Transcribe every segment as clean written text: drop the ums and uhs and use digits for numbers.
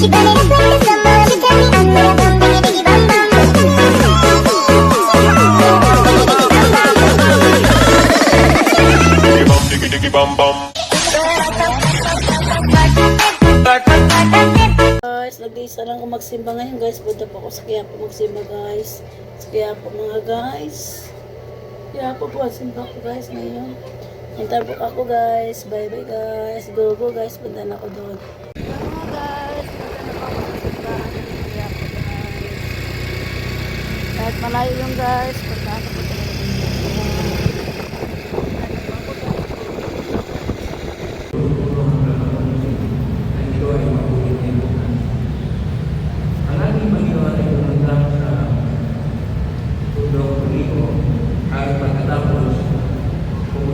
Guys, nag-iisa lang ako magsimba ngayon guys. Punta po ako sa Quiapo magsimba guys. Sa Quiapo mga guys. Quiapo po ang simba ko guys ngayon. Punta po ako guys. Bye bye guys. Go go guys. Punta na ako doon. Mga guys, punta na po ako sa simbahan ng Quiapo guys. Kahit malayo yung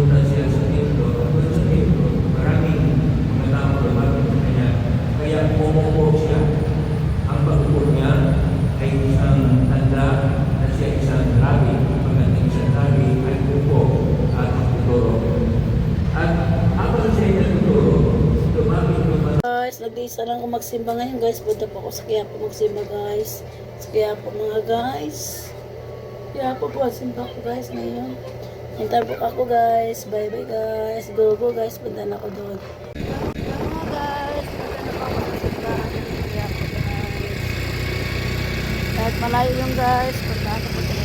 guys. Punta na po talaga. Guys, nag-iisa lang ako magsimba ngayon guys. Punta po ako sa Quiapo magsimba guys. Sa Quiapo mga guys. Quiapo po ang simba ko guys ngayon. Punta po ako guys. Bye bye guys. Go go guys. Punta na ako doon. Mga guys, punta na po ako sa simbahan ng Quiapo guys. Kahit malayo yung guys. Punta na po talaga.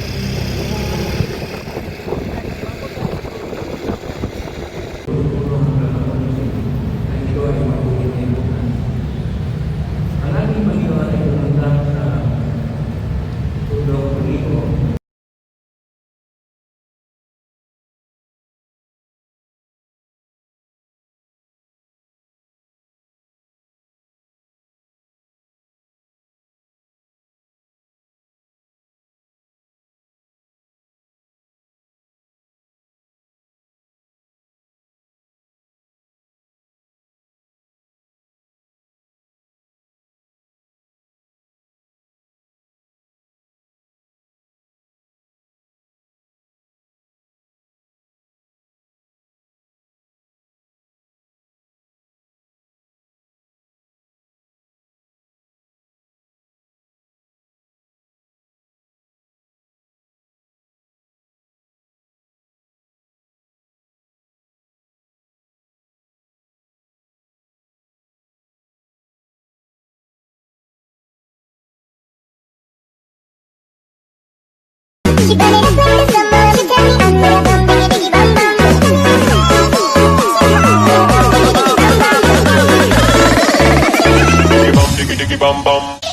Diggy bum bum.